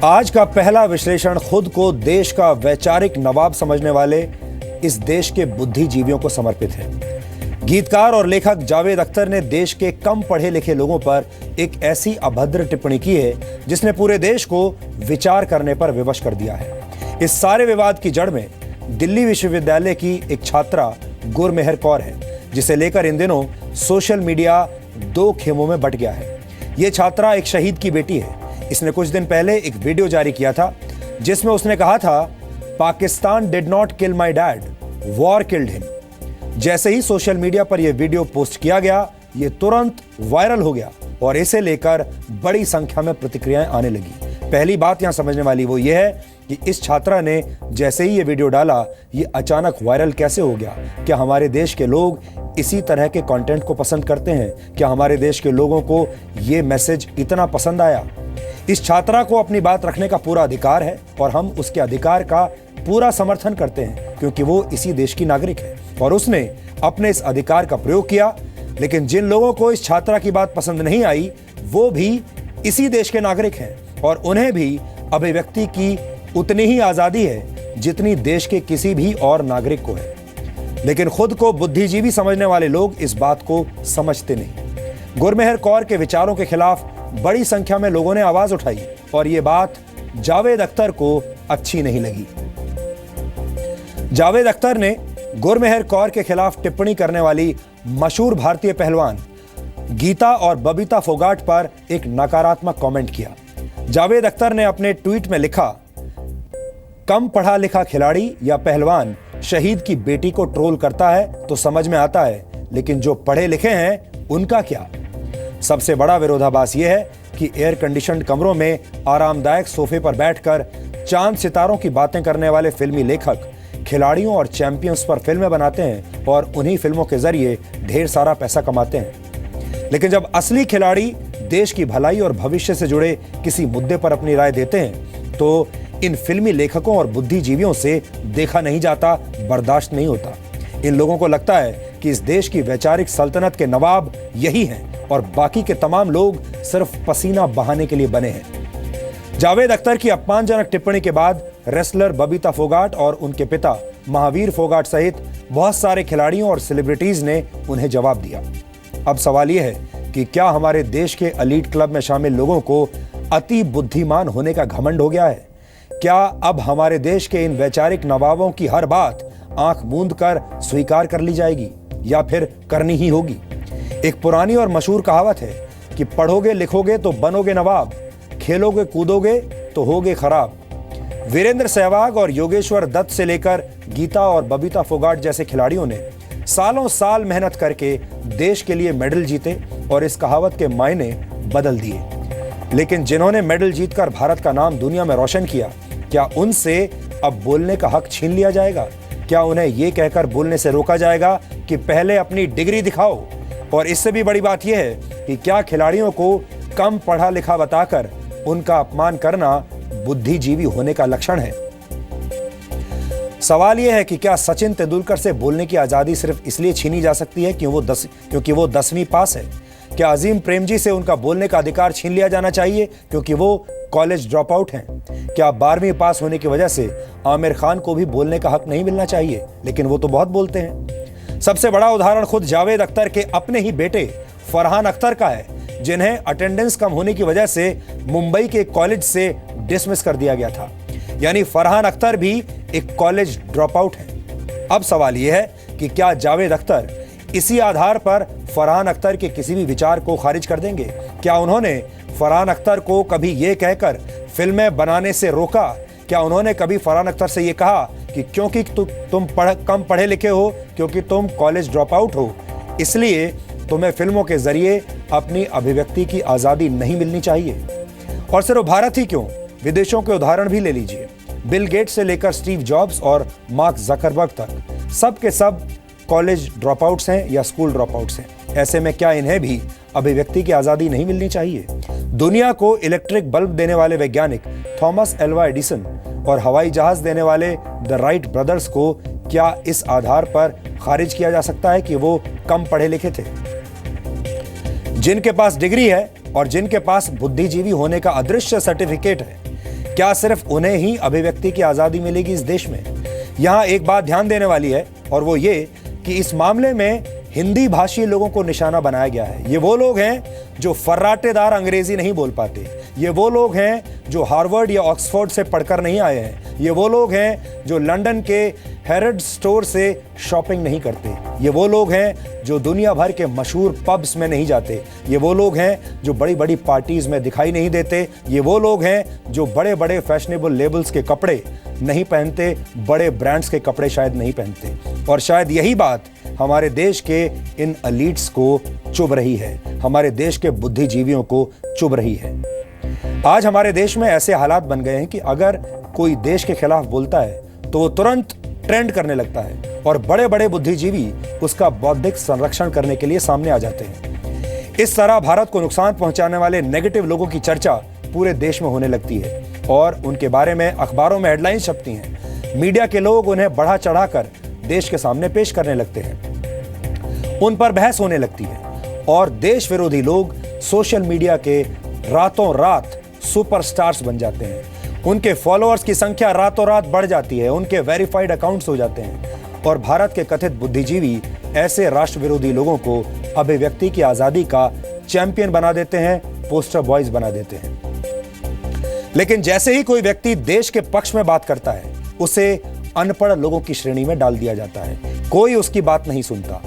आज का पहला विश्लेषण खुद को देश का वैचारिक नवाब समझने वाले इस देश के बुद्धिजीवियों को समर्पित है। गीतकार और लेखक जावेद अख्तर ने देश के कम पढ़े लिखे लोगों पर एक ऐसी अभद्र टिप्पणी की है जिसने पूरे देश को विचार करने पर विवश कर दिया है। इस सारे विवाद की जड़ में दिल्ली विश्वविद्यालय की एक छात्रा गुरमेहर कौर है, जिसे लेकर इन दिनों सोशल मीडिया दो खेमों में बंट गया है। ये छात्रा एक शहीद की बेटी है। इसने कुछ दिन पहले एक वीडियो जारी किया था जिसमें उसने कहा था, Pakistan did not kill my dad, war killed him. जैसे ही सोशल मीडिया पर यह वीडियो पोस्ट किया गया, ये तुरंत वायरल हो गया और इसे लेकर बड़ी संख्या में प्रतिक्रियाएं आने लगी। पहली बात यहां समझने वाली वो ये है कि इस छात्रा ने जैसे ही ये वीडियो डाला, ये अचानक वायरल कैसे हो गया? क्या हमारे देश के लोग इसी तरह के कंटेंट को पसंद करते हैं? क्या हमारे देश के लोगों को ये मैसेज इतना पसंद आया? इस छात्रा को अपनी बात रखने का पूरा अधिकार है और हम उसके अधिकार का पूरा समर्थन करते हैं, क्योंकि वो इसी देश की नागरिक है और उसने अपने इस अधिकार का प्रयोग किया। लेकिन जिन लोगों को इस छात्रा की बात पसंद नहीं आई, वो भी इसी देश के नागरिक हैं और उन्हें भी अभिव्यक्ति की उतनी ही आजादी है जितनी देश के किसी भी और नागरिक को है। लेकिन खुद को बुद्धिजीवी समझने वाले लोग इस बात को समझते नहीं। गुरमेहर कौर के विचारों के खिलाफ बड़ी संख्या में लोगों ने आवाज उठाई और ये बात जावेद अख्तर को अच्छी नहीं लगी। जावेद अख्तर ने गुरमेहर कौर के खिलाफ टिप्पणी करने वाली मशहूर भारतीय पहलवान गीता और बबीता फोगाट पर एक नकारात्मक कमेंट किया। जावेद अख्तर ने अपने ट्वीट में लिखा, कम पढ़ा लिखा खिलाड़ी या पहलवान शहीद की बेटी को ट्रोल करता है तो समझ में आता है, लेकिन जो पढ़े लिखे हैं उनका क्या? सबसे बड़ा विरोधाभास यह है कि एयर कंडीशनड कमरों में आरामदायक सोफे पर बैठकर चांद सितारों की बातें करने वाले फिल्मी लेखक खिलाड़ियों और चैंपियंस पर फिल्में बनाते हैं और उन्हीं फिल्मों के जरिए ढेर सारा पैसा कमाते हैं। लेकिन जब असली खिलाड़ी देश की भलाई और भविष्य से जुड़े किसी मुद्दे पर अपनी राय देते हैं तो इन फिल्मी लेखकों और बुद्धिजीवियों से देखा नहीं जाता, बर्दाश्त नहीं होता। इन लोगों को लगता है कि इस देश की वैचारिक सल्तनत के नवाब यही हैं और बाकी के तमाम लोग सिर्फ पसीना बहाने के लिए बने हैं। जावेद अख्तर की अपमानजनक टिप्पणी के बाद रेसलर बबीता फोगाट और उनके पिता महावीर फोगाट सहित बहुत सारे खिलाड़ियों और सेलिब्रिटीज ने उन्हें जवाब दिया। अब सवाल यह है कि क्या हमारे देश के एलीट क्लब में शामिल लोगों को अति बुद्धिमान होने का घमंड हो गया है? क्या अब हमारे देश के इन वैचारिक नवाबों की हर बात आंख मूंद कर स्वीकार कर ली जाएगी या फिर करनी ही होगी? एक पुरानी और मशहूर कहावत है कि पढ़ोगे लिखोगे तो बनोगे नवाब, खेलोगे कूदोगे तो होगे खराब। वीरेंद्र सहवाग और योगेश्वर दत्त से लेकर गीता और बबीता फोगाट जैसे खिलाड़ियों ने सालों साल मेहनत करके देश के लिए मेडल जीते और इस कहावत के मायने बदल दिए। लेकिन जिन्होंने मेडल जीतकर भारत का नाम दुनिया में रोशन किया, क्या उनसे अब बोलने का हक छीन लिया जाएगा? क्या उन्हें यह कहकर बोलने से रोका जाएगा कि पहले अपनी डिग्री दिखाओ? और इससे भी बड़ी बात यह है कि क्या खिलाड़ियों को कम पढ़ा लिखा बताकर उनका अपमान करना बुद्धिजीवी होने का लक्षण है? सवाल यह है कि क्या सचिन तेंदुलकर से बोलने की आजादी सिर्फ इसलिए छीनी जा सकती है क्योंकि वो 10वीं पास है? क्या अजीम प्रेमजी से उनका बोलने का अधिकार छीन लिया जाना चाहिए क्योंकि वो कॉलेज ड्रॉप आउट हैं? क्या 12वीं पास होने की वजह से आमिर खान को भी बोलने का हक नहीं मिलना चाहिए? लेकिन वो तो बहुत बोलते हैं। सबसे बड़ा उदाहरण खुद जावेद अख्तर के अपने ही बेटे फरहान अख्तर का है, जिन्हें अटेंडेंस कम होने की वजह से मुंबई के कॉलेज से डिसमिस कर दिया गया था। यानी फरहान अख्तर भी एक कॉलेज ड्रॉप आउट है। अब सवाल यह है कि क्या जावेद अख्तर इसी आधार पर फरहान अख्तर के किसी भी विचार को खारिज कर देंगे? क्या उन्होंने फरहान अख्तर को कभी यह कहकर फिल्में बनाने से रोका? क्या उन्होंने कभी फरहान अख्तर से यह कहा कि क्योंकि तुम कम पढ़े लिखे हो, क्योंकि तुम कॉलेज ड्रॉप आउट हो, इसलिए तुम्हें फिल्मों के जरिए अपनी अभिव्यक्ति की आजादी नहीं मिलनी चाहिए? और सिर्फ भारत ही क्यों, विदेशों के उदाहरण भी ले लीजिए। बिल गेट्स से लेकर स्टीव जॉब्स और मार्क जकरबर्ग तक सब के सब कॉलेज ड्रॉप आउट्स हैं या स्कूल ड्रॉप आउट्स हैं। ऐसे में क्या इन्हें भी अभिव्यक्ति की आजादी नहीं मिलनी चाहिए? दुनिया को इलेक्ट्रिक बल्ब देने वाले वैज्ञानिक थॉमस एल्वा एडिसन और हवाई जहाज देने वाले द राइट ब्रदर्स को क्या इस आधार पर खारिज किया जा सकता है कि वो कम पढ़े लिखे थे? जिनके पास डिग्री है और जिनके पास बुद्धिजीवी होने का अदृश्य सर्टिफिकेट है, क्या सिर्फ उन्हें ही अभिव्यक्ति की आजादी मिलेगी इस देश में? यहां एक बात ध्यान देने वाली है, और वो ये कि इस मामले में हिंदी भाषी लोगों को निशाना बनाया गया है। ये वो लोग हैं जो फर्राटेदार अंग्रेजी नहीं बोल पाते। ये वो लोग हैं जो हार्वर्ड या ऑक्सफोर्ड से पढ़कर नहीं आए हैं। ये वो लोग हैं जो लंदन के हैरोड्स स्टोर से शॉपिंग नहीं करते। ये वो लोग हैं जो दुनिया भर के मशहूर पब्स में नहीं जाते। ये वो लोग हैं जो बड़ी बड़ी पार्टीज में दिखाई नहीं देते। ये वो लोग हैं जो बड़े बड़े फैशनेबल लेबल्स के कपड़े नहीं पहनते, बड़े ब्रांड्स के कपड़े शायद नहीं पहनते। और शायद यही बात हमारे देश के इन एलीट्स को चुभ रही है, हमारे देश के बुद्धिजीवियों को चुभ रही है। आज हमारे देश में ऐसे हालात बन गए हैं कि अगर कोई देश के खिलाफ बोलता है तो वो तुरंत ट्रेंड करने लगता है और बड़े बड़े बुद्धिजीवी उसका बौद्धिक संरक्षण करने के लिए सामने आ जाते हैं। इस तरह भारत को नुकसान पहुंचाने वाले नेगेटिव लोगों की चर्चा पूरे देश में होने लगती है और उनके बारे में अखबारों में हेडलाइंस छपती हैं। मीडिया के लोग उन्हें बढ़ा चढ़ाकर देश के सामने पेश करने लगते हैं, उन पर बहस होने लगती है और देश विरोधी लोग सोशल मीडिया के रातों रात सुपरस्टार्स बन जाते हैं। उनके फॉलोअर्स की संख्या रातों रात बढ़ जाती है, उनके वेरीफाइड अकाउंट्स हो जाते हैं और भारत के कथित बुद्धिजीवी ऐसे राष्ट्र विरोधी लोगों को अभिव्यक्ति की आजादी का चैंपियन बना देते हैं, पोस्टर बॉयज बना देते हैं। लेकिन जैसे ही कोई व्यक्ति देश के पक्ष में बात करता है, उसे अनपढ़ लोगों की श्रेणी में डाल दिया जाता है। कोई उसकी बात नहीं सुनता।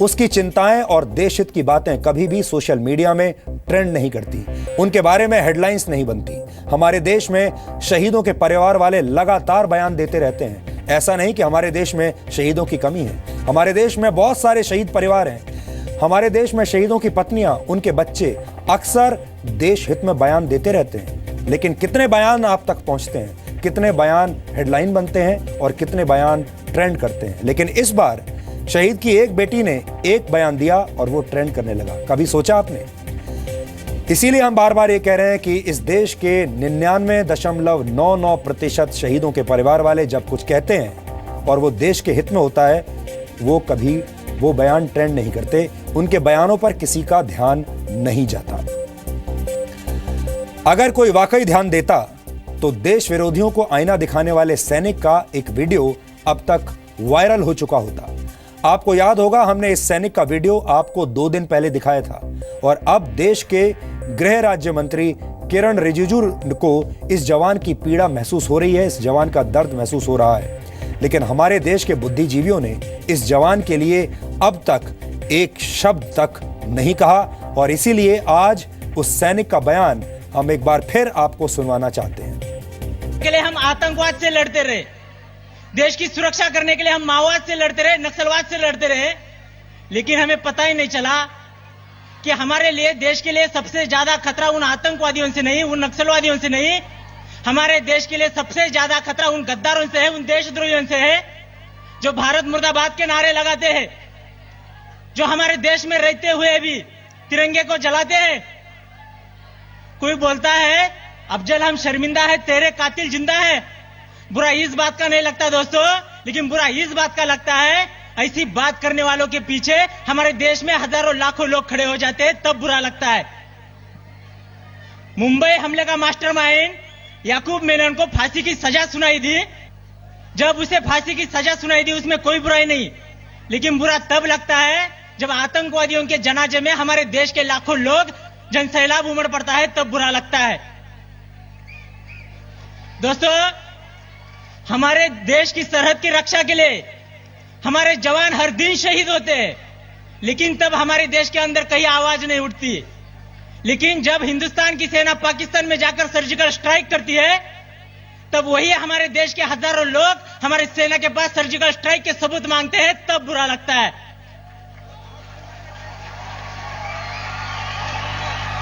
उसकी चिंताएं और देश हित की बातें कभी भी सोशल मीडिया में ट्रेंड नहीं करती, उनके बारे में हेडलाइंस नहीं बनती। हमारे देश में शहीदों के परिवार वाले लगातार बयान देते रहते हैं। ऐसा नहीं कि हमारे देश में शहीदों की कमी है। हमारे देश में बहुत सारे शहीद परिवार हैं। हमारे देश में शहीदों की पत्नियां, उनके बच्चे अक्सर देश हित में बयान देते रहते हैं। लेकिन कितने बयान आप तक पहुंचते हैं, कितने बयान हेडलाइन बनते हैं और कितने बयान ट्रेंड करते हैं? लेकिन इस बार शहीद की एक बेटी ने एक बयान दिया और वो ट्रेंड करने लगा। कभी सोचा आपने? इसीलिए हम बार बार ये कह रहे हैं कि इस देश के 99.99% शहीदों के परिवार वाले जब कुछ कहते हैं और वो देश के हित में होता है, वो कभी वो बयान ट्रेंड नहीं करते। उनके बयानों पर किसी का ध्यान नहीं जाता। अगर कोई वाकई ध्यान देता तो देश विरोधियों को आईना दिखाने वाले सैनिक का एक वीडियो अब तक वायरल हो चुका होता। आपको याद होगा, हमने इस सैनिक का वीडियो आपको 2 दिन पहले दिखाया था और अब देश के गृह राज्य मंत्री किरण रिजिजू को इस जवान की पीड़ा महसूस हो रही है, इस जवान का दर्द महसूस हो रहा है। लेकिन हमारे देश के बुद्धिजीवियों ने इस जवान के लिए अब तक एक शब्द तक नहीं कहा और इसीलिए आज उस सैनिक का बयान हम एक बार फिर आपको सुनवाना चाहते हैं। के लिए हम आतंकवाद से लड़ते रहे, देश की सुरक्षा करने के लिए हम माओवाद से लड़ते रहे, नक्सलवाद से लड़ते रहे, लेकिन हमें पता ही नहीं चला कि हमारे लिए, देश के लिए सबसे ज्यादा खतरा उन आतंकवादियों से नहीं, उन नक्सलवादियों से नहीं, हमारे देश के लिए सबसे ज्यादा खतरा उन गद्दारों से है, उन देशद्रोहियों से है जो भारत मुर्दाबाद के नारे लगाते हैं, जो हमारे देश में रहते हुए भी तिरंगे को जलाते हैं। कोई बोलता है अफजल हम शर्मिंदा है, तेरे कातिल जिंदा है। बुरा इस बात का नहीं लगता दोस्तों, लेकिन बुरा इस बात का लगता है ऐसी बात करने वालों के पीछे हमारे देश में हजारों लाखों लोग खड़े हो जाते हैं, तब बुरा लगता है। मुंबई हमले का मास्टरमाइंड याकूब मेनन को फांसी की सजा सुनाई दी। जब उसे फांसी की सजा सुनाई दी उसमें कोई बुराई नहीं, लेकिन बुरा तब लगता है जब आतंकवादियों के जनाजे में हमारे देश के लाखों लोग जनसैलाब उमड़ पड़ता है, तब बुरा लगता है। दोस्तों, हमारे देश की सरहद की रक्षा के लिए हमारे जवान हर दिन शहीद होते हैं, लेकिन तब हमारे देश के अंदर कहीं आवाज नहीं उठती। लेकिन जब हिंदुस्तान की सेना पाकिस्तान में जाकर सर्जिकल स्ट्राइक करती है, तब वही हमारे देश के हजारों लोग हमारे सेना के पास सर्जिकल स्ट्राइक के सबूत मांगते हैं, तब बुरा लगता है।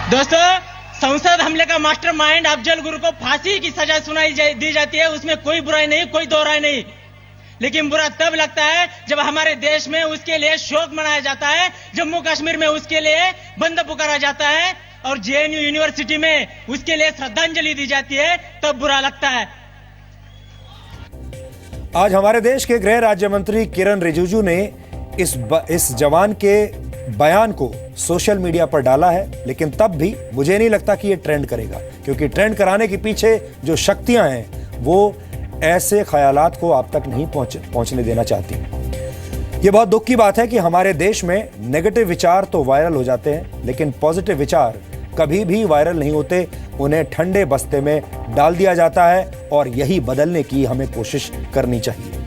दोस्तों, संसद हमले का मास्टरमाइंड अफजल गुरु को फांसी की सजा दी जाती है, उसमें कोई बुराई नहीं, कोई दो राय नहीं, लेकिन बुरा तब लगता है जब हमारे देश में उसके लिए शोक मनाया जाता है, जम्मू कश्मीर में उसके लिए बंद पुकारा जाता है और जेएनयू यूनिवर्सिटी में उसके लिए श्रद्धांजलि दी जाती है, तब बुरा लगता है। आज हमारे देश के गृह राज्य मंत्री किरण रिजिजू ने इस जवान के बयान को सोशल मीडिया पर डाला है, लेकिन तब भी मुझे नहीं लगता कि ये ट्रेंड करेगा, क्योंकि ट्रेंड कराने के पीछे जो शक्तियां हैं वो ऐसे ख्यालात को आप तक नहीं पहुंचने देना चाहती। ये बहुत दुख की बात है कि हमारे देश में नेगेटिव विचार तो वायरल हो जाते हैं, लेकिन पॉजिटिव विचार कभी भी वायरल नहीं होते, उन्हें ठंडे बस्ते में डाल दिया जाता है, और यही बदलने की हमें कोशिश करनी चाहिए।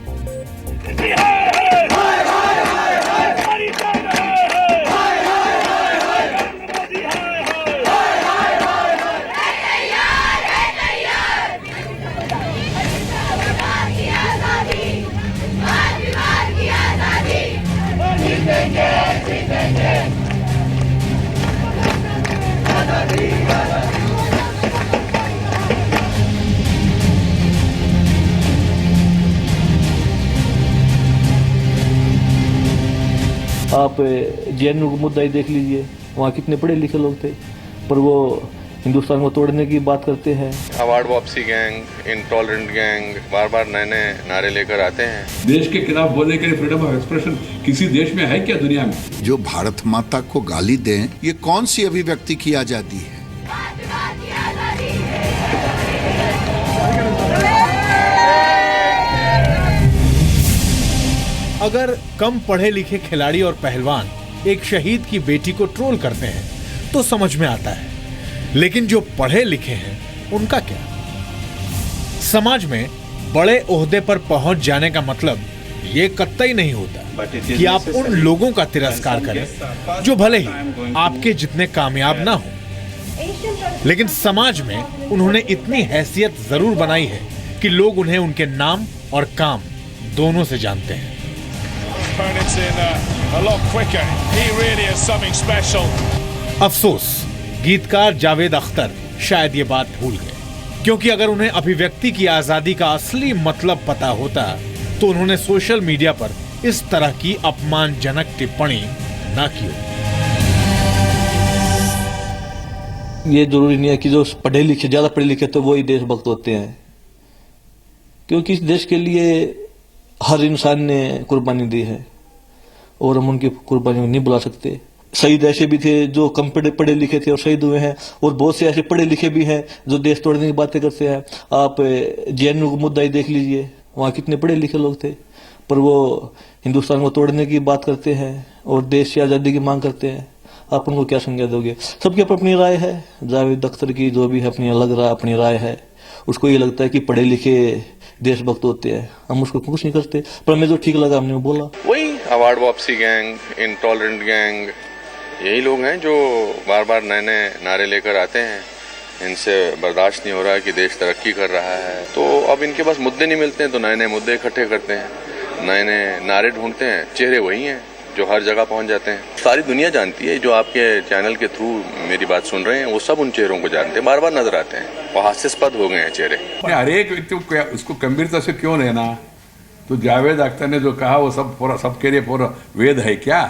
आप जेएनयू का मुद्दा ही देख लीजिए, वहाँ कितने पढ़े लिखे लोग थे, पर वो हिंदुस्तान को तोड़ने की बात करते हैं। अवार्ड वापसी गैंग, इंटॉलरेंट गैंग बार बार नए नए नारे लेकर आते हैं। देश के खिलाफ बोलने के लिए फ्रीडम ऑफ एक्सप्रेशन किसी देश में है क्या दुनिया में? जो भारत माता को गाली दें, ये कौन सी अभिव्यक्ति की आजादी है? अगर कम पढ़े लिखे खिलाड़ी और पहलवान एक शहीद की बेटी को ट्रोल करते हैं तो समझ में आता है, लेकिन जो पढ़े लिखे हैं उनका क्या? समाज में बड़े ओहदे पर पहुंच जाने का मतलब ये कतई नहीं होता कि आप उन लोगों का तिरस्कार करें जो भले ही आपके जितने कामयाब ना हो, लेकिन समाज में उन्होंने इतनी हैसियत जरूर बनाई है कि लोग उन्हें उनके नाम और काम दोनों से जानते हैं। अफसोस, गीतकार जावेद अख्तर शायद ये बात भूल गए, क्योंकि अगर उन्हें अभिव्यक्ति की आजादी का असली मतलब पता होता तो उन्होंने सोशल मीडिया पर इस तरह की अपमानजनक टिप्पणी ना की होती। ये जरूरी नहीं है कि जो पढ़े लिखे, ज्यादा पढ़े लिखे तो वो ही देशभक्त होते हैं, क्योंकि इस देश के लिए हर इंसान ने कुर्बानी दी है और हम उनकी कुर्बानी को नहीं बुला सकते। शहीद ऐसे भी थे जो कम पढ़े लिखे थे और शहीद हुए हैं, और बहुत से ऐसे पढ़े लिखे भी हैं जो देश तोड़ने की बातें करते हैं। आप जेएनयू का मुद्दा ही देख लीजिए, वहाँ कितने पढ़े लिखे लोग थे, पर वो हिंदुस्तान को तोड़ने की बात करते हैं और देश की आज़ादी की मांग करते हैं। आप उनको क्या संज्ञा दोगे? सबकी अपनी राय है। जावेद अख्तर की जो भी है अपनी अलग राय, अपनी राय है। उसको ये लगता है कि पढ़े लिखे देशभक्त होते हैं, हम उसको कुछ नहीं करते, पर हमें जो ठीक लगा हमने बोला। वही अवार्ड वापसी गैंग, इंटॉलरेंट गैंग, यही लोग हैं जो बार बार नए नए नारे लेकर आते हैं। इनसे बर्दाश्त नहीं हो रहा कि देश तरक्की कर रहा है, तो अब इनके पास मुद्दे नहीं मिलते हैं तो नए नए मुद्दे इकट्ठे करते हैं, नए नए नारे ढूंढते हैं। चेहरे वही हैं जो हर जगह पहुंच जाते हैं। सारी दुनिया जानती है, जो आपके चैनल के थ्रू मेरी बात सुन रहे हैं वो सब उन चेहरों को जानते हैं, बार बार नजर आते हैं, वो हास्यास्पद हो गए हैं चेहरे। हर एक व्यक्ति को उसको गंभीरता से क्यों लेना? तो जावेद अख्तर ने जो कहा वो सब पूरा सबके लिए पूरा वेद है क्या?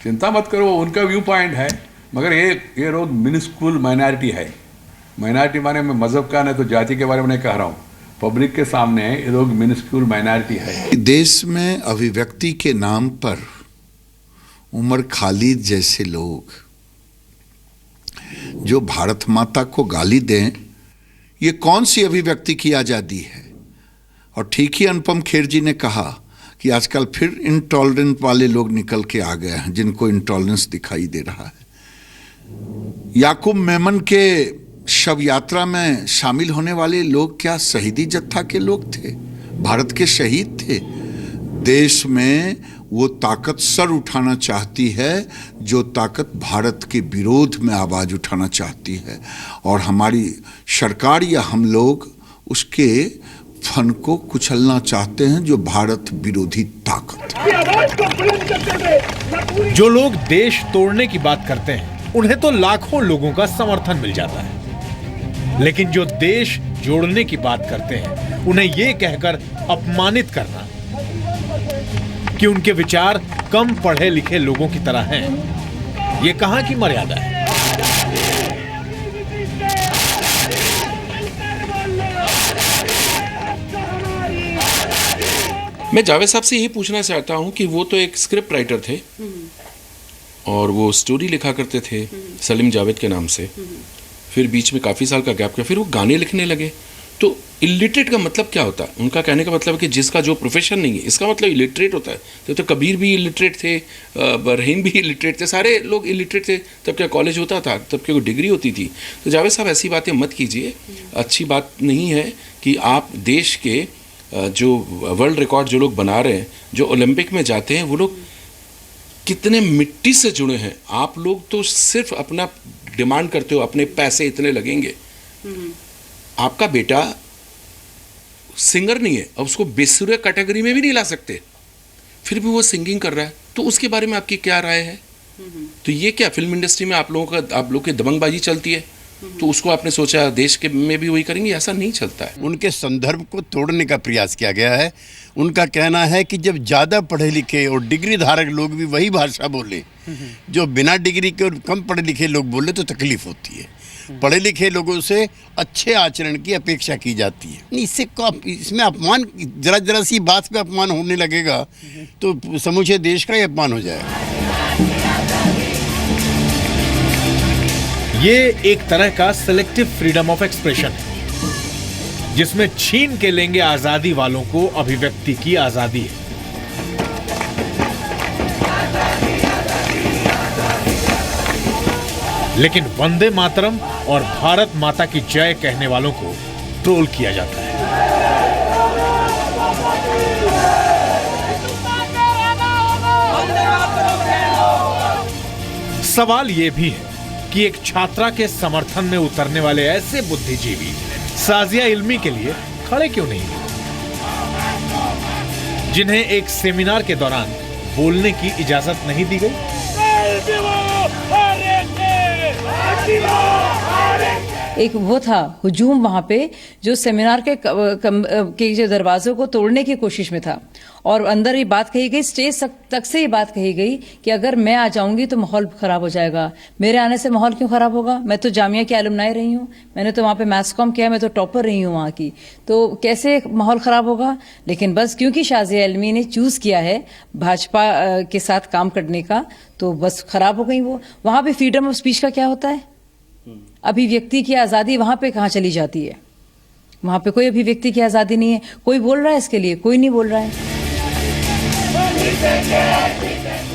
चिंता मत करो, उनका व्यू पॉइंट है, मगर ये लोग मिनिस्कूल माइनॉरिटी है। माइनॉरिटी माने मैं मजहब का नहीं तो जाति के बारे में नहीं कह रहा हूँ, पब्लिक के सामने ये लोग मिनिस्कूल माइनॉरिटी है। देश में अभिव्यक्ति के नाम पर उमर खालिद जैसे लोग जो भारत माता को गाली दें, ये कौन सी अभिव्यक्ति की आजादी है? और ठीक ही अनुपम खेर जी ने कहा कि आजकल फिर इंटॉलरेंट वाले लोग निकल के आ गए हैं, जिनको इंटॉलरेंस दिखाई दे रहा है। याकूब मेमन के शव यात्रा में शामिल होने वाले लोग क्या शहीदी जत्था के लोग थे? भारत के शहीद थे। देश में वो ताकत सर उठाना चाहती है जो ताकत भारत के विरोध में आवाज उठाना चाहती है, और हमारी सरकार या हम लोग उसके फन को कुचलना चाहते हैं, जो भारत विरोधी ताकत है। जो लोग देश तोड़ने की बात करते हैं उन्हें तो लाखों लोगों का समर्थन मिल जाता है, लेकिन जो देश जोड़ने की बात करते हैं उन्हें यह कहकर अपमानित करना कि उनके विचार कम पढ़े लिखे लोगों की तरह हैं, ये कहां की मर्यादा है? मैं जावेद साहब से यही पूछना चाहता हूं कि वो तो एक स्क्रिप्ट राइटर थे, और वो स्टोरी लिखा करते थे सलीम जावेद के नाम से। फिर बीच में काफ़ी साल का गैप किया, फिर वो गाने लिखने लगे। तो इलिटरेट का मतलब क्या होता है? उनका कहने का मतलब है कि जिसका जो प्रोफेशन नहीं है, इसका मतलब इलिटरेट होता है। तो कबीर भी इलिटरेट थे, रहीम भी इलिटरेट थे, सारे लोग इलिटरेट थे। तब क्या कॉलेज होता था, तब क्या कोई डिग्री होती थी? तो जावेद साहब ऐसी बातें मत कीजिए, अच्छी बात नहीं है कि आप देश के जो वर्ल्ड रिकॉर्ड जो लोग बना रहे हैं, जो ओलंपिक में जाते हैं, वो लोग कितने मिट्टी से जुड़े हैं। आप लोग तो सिर्फ अपना डिमांड करते हो, अपने पैसे इतने लगेंगे। आपका बेटा सिंगर नहीं है, अब उसको बेसुरे कैटेगरी में भी नहीं ला सकते, फिर भी वो सिंगिंग कर रहा है। तो उसके बारे में आपकी क्या राय है? तो ये क्या फिल्म इंडस्ट्री में आप लोगों की दबंगबाजी चलती है? तो उसको आपने सोचा देश के में भी वही करेंगे? ऐसा नहीं चलता है। उनके संदर्भ को तोड़ने का प्रयास किया गया है। उनका कहना है कि जब ज़्यादा पढ़े लिखे और डिग्री धारक लोग भी वही भाषा बोले जो बिना डिग्री के और कम पढ़े लिखे लोग बोले, तो तकलीफ होती है। पढ़े लिखे लोगों से अच्छे आचरण की अपेक्षा की जाती है। इसमें अपमान, जरा सी बात पे अपमान होने लगेगा तो समूचे देश का ही अपमान हो जाएगा। ये एक तरह का सिलेक्टिव फ्रीडम ऑफ एक्सप्रेशन है, जिसमें छीन के लेंगे आजादी वालों को अभिव्यक्ति की आजादी है। लेकिन वंदे मातरम और भारत माता की जय कहने वालों को ट्रोल किया जाता है। सवाल यह भी है कि एक छात्रा के समर्थन में उतरने वाले ऐसे बुद्धिजीवी साजिया इल्मी के लिए खड़े क्यों नहीं, जिन्हें एक सेमिनार के दौरान बोलने की इजाजत नहीं दी गई? एक वो था हुजूम वहां पे जो सेमिनार के जो दरवाजों को तोड़ने की कोशिश में था, और अंदर ये बात कही गई, स्टेज तक से ये बात कही गई कि अगर मैं आ जाऊंगी तो माहौल खराब हो जाएगा। मेरे आने से माहौल क्यों खराब होगा? मैं तो जामिया की एलुमनाई रही हूँ, मैंने तो वहाँ पे मैथ्स कॉम किया, मैं तो टॉपर रही हूँ वहाँ की, तो कैसे माहौल खराब होगा? लेकिन बस क्योंकि शाजिया इल्मी ने चूज किया है भाजपा के साथ काम करने का, तो बस खराब हो गई वो। वहाँ पे फ्रीडम ऑफ स्पीच का क्या होता है? अभिव्यक्ति की आजादी वहां पे कहां चली जाती है? वहां पे कोई अभिव्यक्ति की आजादी नहीं है। कोई बोल रहा है इसके लिए? कोई नहीं बोल रहा है।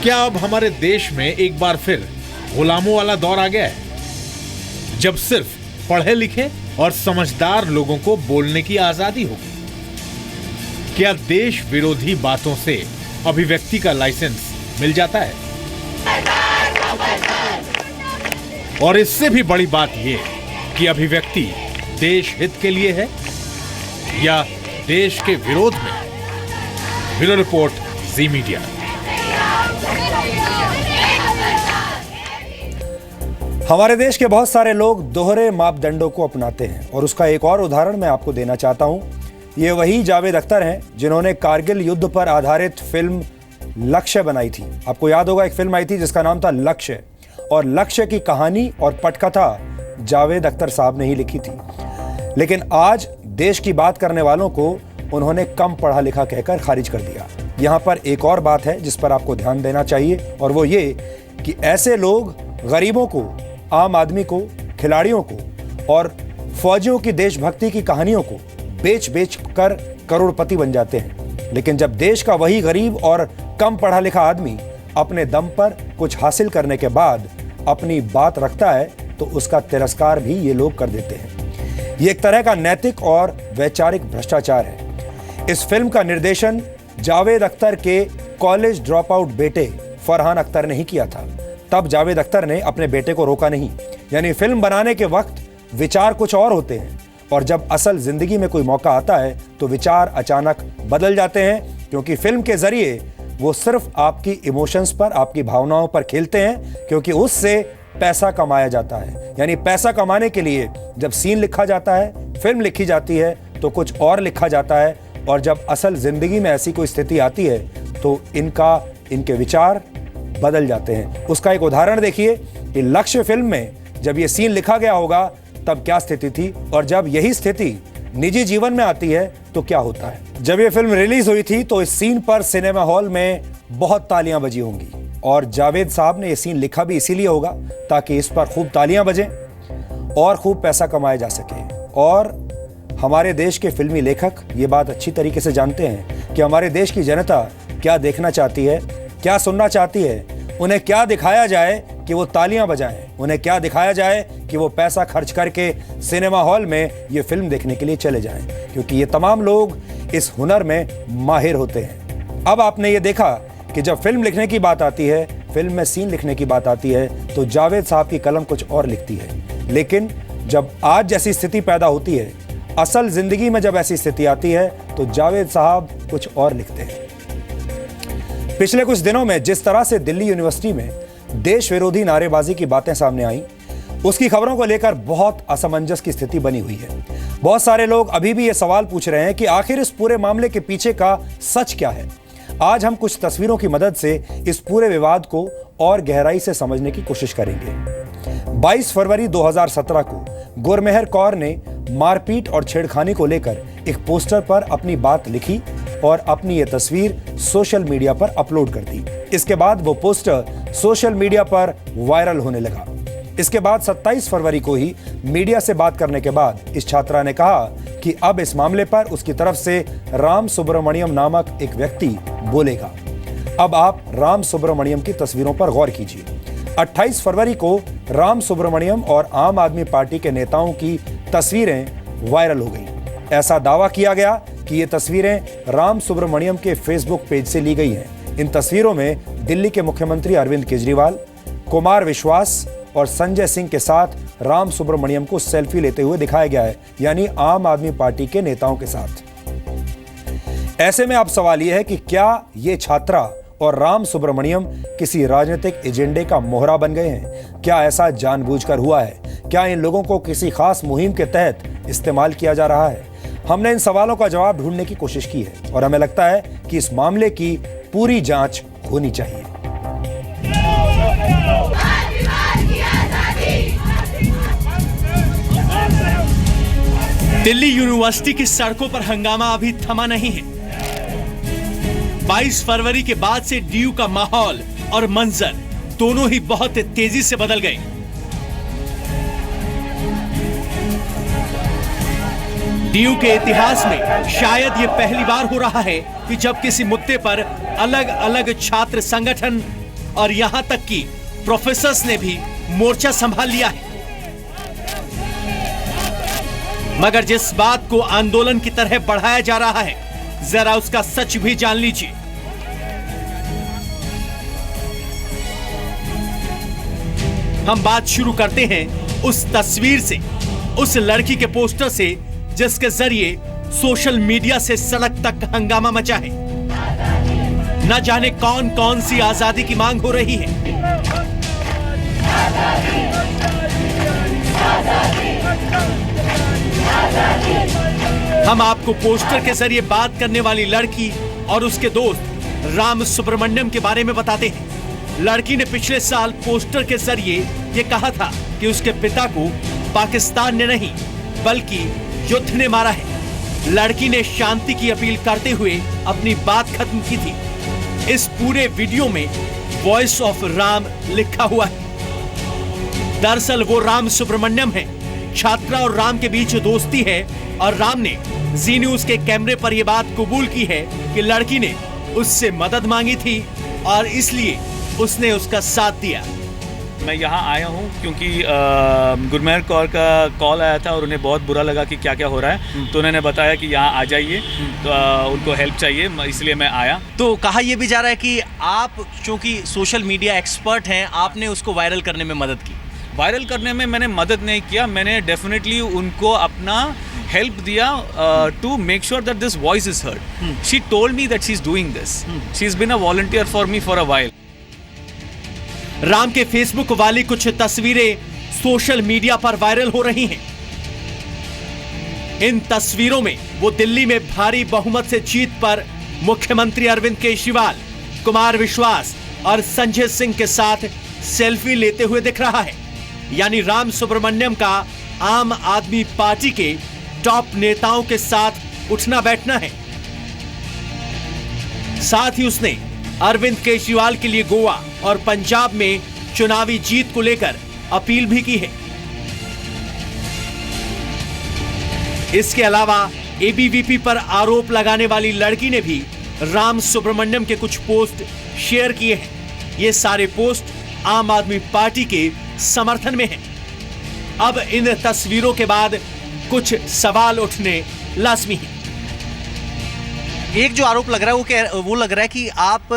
क्या अब हमारे देश में एक बार फिर गुलामों वाला दौर आ गया है, जब सिर्फ पढ़े लिखे और समझदार लोगों को बोलने की आजादी होगी? क्या देश विरोधी बातों से अभिव्यक्ति का लाइसेंस मिल जाता है? और इससे भी बड़ी बात यह कि अभिव्यक्ति देश हित के लिए है या देश के विरोध में? ब्यूरो रिपोर्ट, जी मीडिया। हमारे देश के बहुत सारे लोग दोहरे मापदंडों को अपनाते हैं, और उसका एक और उदाहरण मैं आपको देना चाहता हूं। ये वही जावेद अख्तर हैं जिन्होंने कारगिल युद्ध पर आधारित फिल्म लक्ष्य बनाई थी। आपको याद होगा, एक फिल्म आई थी जिसका नाम था लक्ष्य, और लक्ष्य की कहानी और पटकथा जावेद अख्तर साहब ने ही लिखी थी। लेकिन आज देश की बात करने वालों को उन्होंने कम पढ़ा लिखा कहकर खारिज कर दिया। यहां पर एक और बात है जिस पर आपको ध्यान देना चाहिए, और वो ये कि ऐसे लोग गरीबों को, आम आदमी को, खिलाड़ियों को और फौजियों की देशभक्ति की कहानियों को बेच बेच कर करोड़पति बन जाते हैं। लेकिन जब देश का वही गरीब और कम पढ़ा लिखा आदमी अपने दम पर कुछ हासिल करने के बाद अपनी बात रखता है, तो उसका तिरस्कार भी ये लोग कर देते हैं। ये एक तरह का नैतिक और वैचारिक भ्रष्टाचार है। इस फिल्म का निर्देशन जावेद अख्तर के कॉलेज ड्रॉप आउट बेटे फरहान अख्तर ने ही किया था। तब जावेद अख्तर ने अपने बेटे को रोका नहीं। यानी फिल्म बनाने के वक्त विचार कुछ और होते हैं, और जब असल जिंदगी में कोई मौका आता है तो विचार अचानक बदल जाते हैं, क्योंकि फिल्म के जरिए वो सिर्फ आपकी इमोशंस पर, आपकी भावनाओं पर खेलते हैं, क्योंकि उससे पैसा कमाया जाता है। यानी पैसा कमाने के लिए जब सीन लिखा जाता है, फिल्म लिखी जाती है, तो कुछ और लिखा जाता है, और जब असल जिंदगी में ऐसी कोई स्थिति आती है तो इनके विचार बदल जाते हैं। उसका एक उदाहरण देखिए कि लक्ष्य फिल्म में जब ये सीन लिखा गया होगा तब क्या स्थिति थी, और जब यही स्थिति निजी जीवन में आती है तो क्या होता है। जब ये फिल्म रिलीज हुई थी तो इस सीन पर सिनेमा हॉल में बहुत तालियां बजी होंगी, और जावेद साहब ने ये सीन लिखा भी इसीलिए होगा ताकि इस पर खूब तालियां बजें और खूब पैसा कमाया जा सके। और हमारे देश के फिल्मी लेखक ये बात अच्छी तरीके से जानते हैं कि हमारे देश की जनता क्या देखना चाहती है, क्या सुनना चाहती है, उन्हें क्या दिखाया जाए कि वो तालियां बजाएं, उन्हें क्या दिखाया जाए कि वो पैसा खर्च करके सिनेमा हॉल में ये फिल्म देखने के लिए चले जाएं, क्योंकि ये तमाम लोग इस हुनर में माहिर होते हैं। अब आपने ये देखा कि जब फिल्म लिखने की बात आती है, फिल्म में सीन लिखने की बात आती है, तो जावेद साहब की कलम कुछ और लिखती है। लेकिन जब आज जैसी स्थिति पैदा होती है, असल जिंदगी में जब ऐसी स्थिति आती है, तो जावेद साहब कुछ और लिखते हैं। पिछले कुछ दिनों में जिस तरह से दिल्ली यूनिवर्सिटी में देश विरोधी नारेबाजी की बातें सामने आई, उसकी खबरों को लेकर बहुत असमंजस की स्थिति बनी हुई है। बहुत सारे लोग अभी भी ये सवाल पूछ रहे हैं कि आखिर इस पूरे मामले के पीछे का सच क्या है। आज हम कुछ तस्वीरों की मदद से इस पूरे विवाद को और गहराई से समझने की कोशिश करेंगे। 22 फरवरी 2017 को गुरमेहर कौर ने मारपीट और छेड़खानी को लेकर एक पोस्टर पर अपनी बात लिखी और अपनी ये तस्वीर सोशल मीडिया पर अपलोड कर दी। इसके बाद वो पोस्टर सोशल मीडिया पर वायरल होने लगा। इसके बाद 27 फरवरी को ही मीडिया से बात करने के बाद इस छात्रा ने कहा कि अब इस मामले पर उसकी तरफ से राम सुब्रमण्यम नामक एक व्यक्ति बोलेगा। अब आप राम सुब्रमण्यम की तस्वीरों पर गौर कीजिए। 28 फरवरी को राम सुब्रमण्यम और आम आदमी पार्टी के नेताओं की तस्वीरें वायरल हो गई। ऐसा दावा किया गया कि ये तस्वीरें राम सुब्रमण्यम के फेसबुक पेज से ली गई हैं। इन तस्वीरों में दिल्ली के मुख्यमंत्री अरविंद केजरीवाल, कुमार विश्वास और संजय सिंह के साथ राम सुब्रमण्यम को सेल्फी लेते हुए दिखाया गया है, यानी आम आदमी पार्टी के नेताओं के साथ। ऐसे में अब सवाल यह है कि क्या ये छात्रा और राम सुब्रमण्यम किसी राजनीतिक एजेंडे का मोहरा बन गए हैं? क्या ऐसा जानबूझकर हुआ है? क्या इन लोगों को किसी खास मुहिम के तहत इस्तेमाल किया जा रहा है? हमने इन सवालों का जवाब ढूंढने की कोशिश की है और हमें लगता है कि इस मामले की पूरी जांच होनी चाहिए। दिल्ली यूनिवर्सिटी की सड़कों पर हंगामा अभी थमा नहीं है। 22 फरवरी के बाद से डीयू का माहौल और मंजर दोनों ही बहुत तेजी से बदल गए। डीयू के इतिहास में शायद ये पहली बार हो रहा है कि जब किसी मुद्दे पर अलग अलग छात्र संगठन और यहां तक कि प्रोफेसर्स ने भी मोर्चा संभाल लिया है। मगर जिस बात को आंदोलन की तरह बढ़ाया जा रहा है, जरा उसका सच भी जान लीजिए। हम बात शुरू करते हैं उस तस्वीर से, उस लड़की के पोस्टर से जिसके जरिए सोशल मीडिया से सड़क तक हंगामा मचा है। न जाने कौन कौन सी आजादी की मांग हो रही है। हम आपको पोस्टर के जरिए बात करने वाली लड़की और उसके दोस्त राम सुब्रमण्यम के बारे में बताते हैं। लड़की ने पिछले साल पोस्टर के जरिए ये कहा था कि उसके पिता को पाकिस्तान ने नहीं बल्कि युद्ध ने मारा है। लड़की ने शांति की अपील करते हुए अपनी बात खत्म की थी। इस पूरे वीडियो में वॉइस ऑफ राम लिखा हुआ है। दरअसल वो राम सुब्रमण्यम है। छात्रा और राम के बीच दोस्ती है और राम ने जी न्यूज के कैमरे पर यह बात कबूल की है कि लड़की ने उससे मदद मांगी थी और इसलिए उसने उसका साथ दिया। मैं यहाँ आया हूँ क्योंकि गुरमेहर कौर का कॉल आया था और उन्हें बहुत बुरा लगा कि क्या क्या हो रहा है, तो उन्होंने बताया कि यहाँ आ जाइए, तो उनको हेल्प चाहिए, इसलिए मैं आया। तो कहा यह भी जा रहा है कि आप चूंकि सोशल मीडिया एक्सपर्ट हैं, आपने उसको वायरल करने में मदद की। वायरल करने में मैंने मदद नहीं किया, मैंने डेफिनेटली उनको अपना हेल्प दिया to make sure that this voice is heard. She told me that she is doing this, she is been a volunteer for me for a while. Ram के फेसबुक वाली कुछ तस्वीरें सोशल मीडिया पर viral हो रही हैं। इन तस्वीरों में वो दिल्ली में भारी बहुमत से जीत पर मुख्यमंत्री अरविंद केजरीवाल, कुमार विश्वास और संजय सिंह के साथ सेल्फी लेते हुए दिख रहा है। यानी राम सुब्रमण्यम का आम आदमी पार्टी के टॉप नेताओं के साथ उठना बैठना है। साथ ही उसने अरविंद केजरीवाल के लिए गोवा और पंजाब में चुनावी जीत को लेकर अपील भी की है। इसके अलावा एबीवीपी पर आरोप लगाने वाली लड़की ने भी राम सुब्रमण्यम के कुछ पोस्ट शेयर किए हैं। ये सारे पोस्ट आम आदमी पार्टी के समर्थन में हैं। अब इन तस्वीरों के बाद कुछ सवाल उठने लाजमी हैं। एक जो आरोप लग रहा है वो लग रहा है कि आप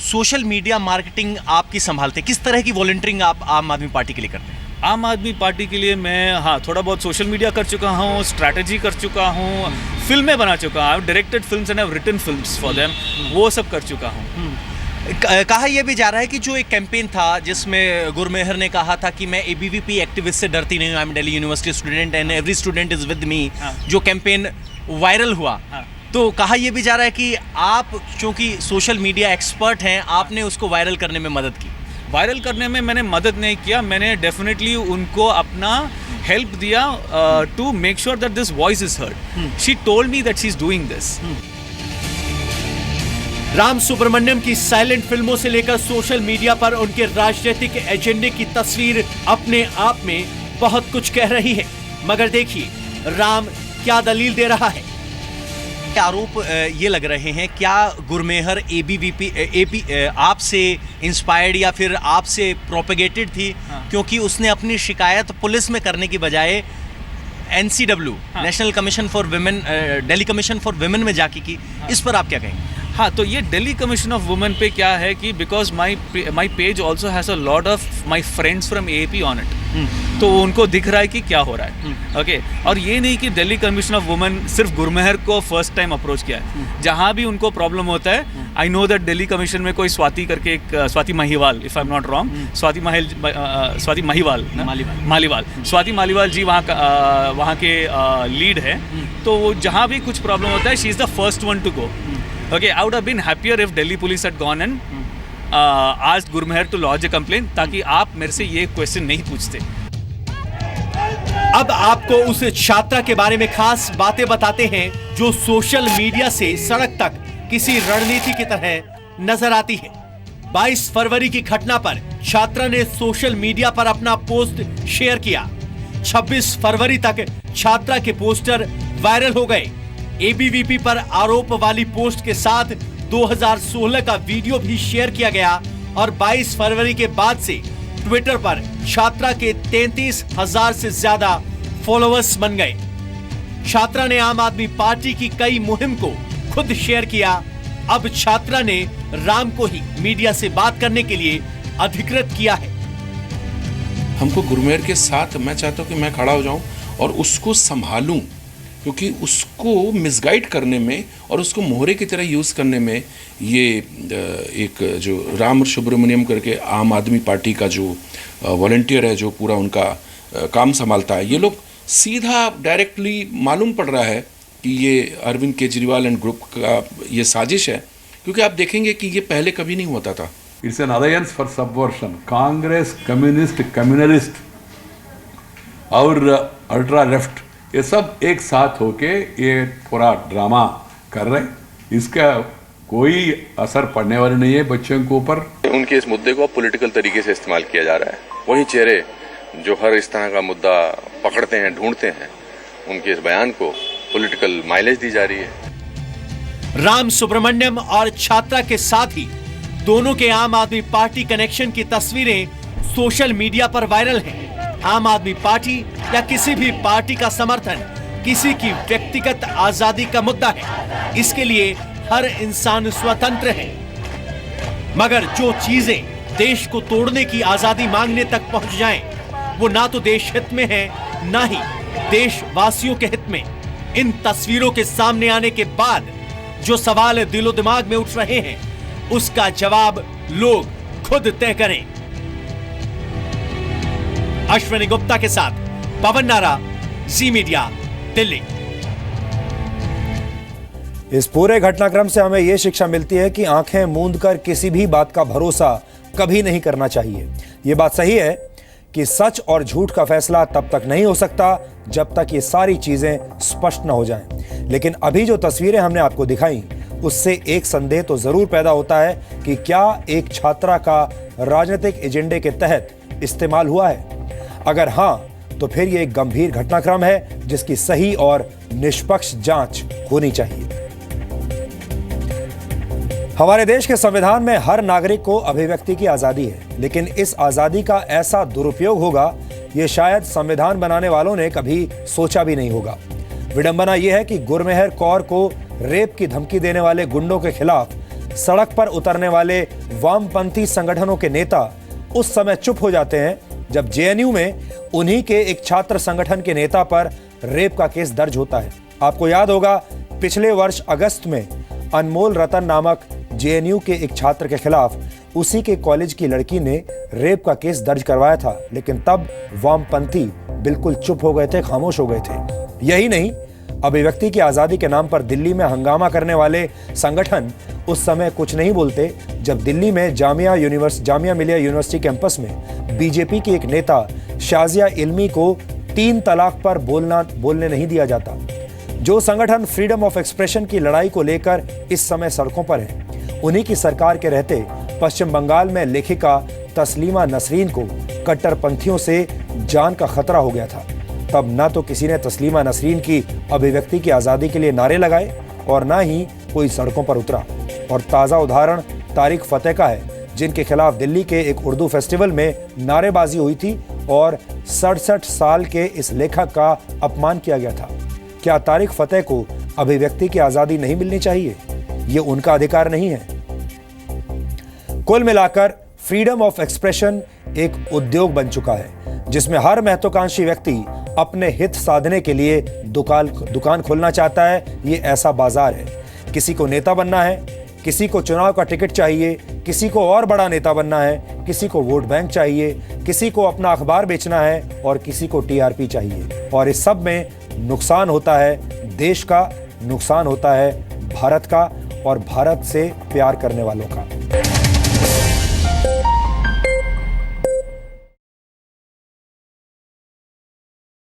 सोशल मीडिया मार्केटिंग आपकी संभालते हैं। किस तरह की वॉलंटियरिंग आप आम आदमी पार्टी के लिए करते हैं? आम आदमी पार्टी के लिए मैं थोड़ा बहुत सोशल मीडिया कर चुका हूँ, स्ट्रैटेजी कर चुका हूँ, फिल्में बना चुका हूँ, directed films and have written films for them, वो सब कर चुका हूँ। कहा यह भी जा रहा है कि जो एक कैंपेन था जिसमें गुरमेहर ने कहा था कि मैं एबीवीपी एक्टिविस्ट से डरती नहीं हूँ, I am Delhi university student and every student is with me, जो कैंपेन वायरल हुआ, तो कहा यह भी जा रहा है कि आप चूंकि सोशल मीडिया एक्सपर्ट हैं, आपने उसको वायरल करने में मदद की। वायरल करने में मैंने मदद नहीं किया, मैंने डेफिनेटली उनको अपना हेल्प दिया to make sure that this voice is heard. She told me that she is doing this. Ram Subramaniam की साइलेंट फिल्मों से लेकर सोशल मीडिया पर उनके राजनीतिक एजेंडे की तस्वीर अपने आप में बहुत कुछ कह रही है। मगर देखिए राम क्या दलील दे रहा है। आरोप ये लग रहे हैं, क्या गुरमेहर एबीवीपी आपसे इंस्पायर्ड या फिर आपसे प्रोपेगेटेड थी? क्योंकि उसने अपनी शिकायत पुलिस में करने की बजाय NCW national commission for women, Delhi commission for women में जाके की। इस पर आप क्या कहेंगे? हाँ, तो ये दिल्ली कमीशन ऑफ वुमेन पे क्या है कि because my page also has a lot of my friends from AAP on it, तो उनको दिख रहा है कि क्या हो रहा है। ओके, और ये नहीं कि दिल्ली कमीशन ऑफ वुमेन सिर्फ गुरमेहर को फर्स्ट टाइम अप्रोच किया है। जहाँ भी उनको प्रॉब्लम होता है, I know that Delhi commission में कोई स्वाति करके एक Swati Mahiwal, if I am not wrong, Swati Maliwal ji वहाँ के लीड है, तो वो जहाँ भी कुछ प्रॉब्लम होता है, she is the first one to go. Okay, I would have been happier if Delhi police had gone and asked Gurmeher to lodge a complaint, ताकि आप मेरे से ये क्वेश्चन नहीं पूछते। अब आपको उस छात्रा के बारे में खास बातें बताते हैं जो सोशल मीडिया से सड़क तक किसी रणनीति की तरह नजर आती है। 22 फरवरी की घटना पर छात्रा ने सोशल मीडिया पर अपना पोस्ट शेयर किया। 26 फरवरी तक छात्रा के पोस्टर वायरल हो गए। एबीवीपी पर आरोप वाली पोस्ट के साथ 2016 का वीडियो भी शेयर किया गया और 22 फरवरी के बाद से ट्विटर पर छात्रा के 33,000 से ज्यादा फॉलोअर्स बन गए। छात्रा ने आम आदमी पार्टी की कई मुहिम को खुद शेयर किया। अब छात्रा ने राम को ही मीडिया से बात करने के लिए अधिकृत किया है। हमको गुरमेहर के साथ, मैं चाहता हूं कि मैं खड़ा हो जाऊं और उसको संभालूं, क्योंकि उसको मिसगाइड करने में और उसको मोहरे की तरह यूज़ करने में ये एक जो राम सुब्रमण्यम करके आम आदमी पार्टी का जो वॉलंटियर है, जो पूरा उनका काम संभालता है, ये लोग सीधा डायरेक्टली मालूम पड़ रहा है कि ये अरविंद केजरीवाल एंड ग्रुप का ये साजिश है, क्योंकि आप देखेंगे कि ये पहले कभी नहीं होता था। It's an alliance for subversion. Congress, communist और अल्ट्रा लेफ्ट, ये सब एक साथ होके ये पूरा ड्रामा कर रहे हैं। इसका कोई असर पड़ने वाला नहीं है बच्चों के ऊपर। उनके इस मुद्दे को पॉलिटिकल तरीके से इस्तेमाल किया जा रहा है। वही चेहरे जो हर इस तरह का मुद्दा पकड़ते हैं, ढूंढते हैं, उनके इस बयान को पॉलिटिकल माइलेज दी जा रही है। राम सुब्रमण्यम और छात्रा के साथ ही दोनों के आम आदमी पार्टी कनेक्शन की तस्वीरें सोशल मीडिया पर वायरल हैं। आम आदमी पार्टी या किसी भी पार्टी का समर्थन किसी की व्यक्तिगत आजादी का मुद्दा है, इसके लिए हर इंसान स्वतंत्र है। मगर जो चीजें देश को तोड़ने की आजादी मांगने तक पहुंच जाएं, वो ना तो देश हित में है, ना ही देशवासियों के हित में। इन तस्वीरों के सामने आने के बाद जो सवाल दिलो दिमाग में उठ रहे हैं, उसका जवाब लोग खुद तय करें। अश्विनी गुप्ता के साथ पवन नारा, जी मीडिया, दिल्ली। इस पूरे घटनाक्रम से हमें यह शिक्षा मिलती है कि आंखें मूंद कर किसी भी बात का भरोसा कभी नहीं करना चाहिए। यह बात सही है कि सच और झूठ का फैसला तब तक नहीं हो सकता जब तक ये सारी चीजें स्पष्ट न हो जाएं। लेकिन अभी जो तस्वीरें हमने आपको दिखाई, उससे एक संदेह तो जरूर पैदा होता है कि क्या एक छात्रा का राजनीतिक एजेंडे के तहत इस्तेमाल हुआ है। अगर हां, तो फिर यह एक गंभीर घटनाक्रम है जिसकी सही और निष्पक्ष जांच होनी चाहिए। हमारे देश के संविधान में हर नागरिक को अभिव्यक्ति की आजादी है, लेकिन इस आजादी का ऐसा दुरुपयोग होगा, यह शायद संविधान बनाने वालों ने कभी सोचा भी नहीं होगा। विडंबना यह है कि गुरमेहर कौर को रेप की धमकी देने वाले गुंडों के खिलाफ सड़क पर उतरने वाले वामपंथी संगठनों के नेता उस समय चुप हो जाते हैं जब जेएनयू में उन्हीं के एक छात्र संगठन के नेता पर रेप का केस दर्ज होता है। आपको याद होगा, पिछले वर्ष अगस्त में अनमोल रतन नामक जेएनयू के एक छात्र के खिलाफ उसी के कॉलेज की लड़की ने रेप का केस दर्ज करवाया था, लेकिन तब वामपंथी बिल्कुल चुप हो गए थे, खामोश हो गए थे। यही नहीं, अभिव्यक्ति की आजादी के नाम पर दिल्ली में हंगामा करने वाले संगठन उस समय कुछ नहीं बोलते जब दिल्ली में जामिया मिलिया यूनिवर्सिटी कैंपस में बीजेपी के एक नेता शाजिया इल्मी को 3 तलाक पर बोलने नहीं दिया जाता। जो संगठन फ्रीडम ऑफ एक्सप्रेशन की लड़ाई को लेकर इस समय सड़कों पर है, उन्हीं की सरकार के रहते पश्चिम बंगाल में लेखिका तस्लीमा नसरीन को कट्टरपंथियों से जान का खतरा हो गया था। तब ना तो किसी ने तस्लीमा नसरीन की अभिव्यक्ति की आजादी के लिए नारे लगाए और ना ही कोई सड़कों पर उतरा। और ताजा उदाहरण तारिक फतेह का है, जिनके खिलाफ दिल्ली के एक उर्दू फेस्टिवल में नारेबाजी हुई थी और 67 साल के इस लेखक का अपमान किया गया था। क्या तारिक फतेह को अभिव्यक्ति की आजादी नहीं मिलनी चाहिए? ये उनका अधिकार नहीं है। कुल मिलाकर फ्रीडम ऑफ एक्सप्रेशन एक उद्योग बन चुका है जिसमें हर महत्वाकांक्षी व्यक्ति अपने हित साधने के लिए दुकान खोलना चाहता है। ये ऐसा बाजार है। किसी को नेता बनना है, किसी को चुनाव का टिकट चाहिए, किसी को और बड़ा नेता बनना है, किसी को वोट बैंक चाहिए, किसी को अपना अखबार बेचना है और किसी को टीआरपी चाहिए। और इस सब में नुकसान होता है देश का, नुकसान होता है भारत का और भारत से प्यार करने वालों का।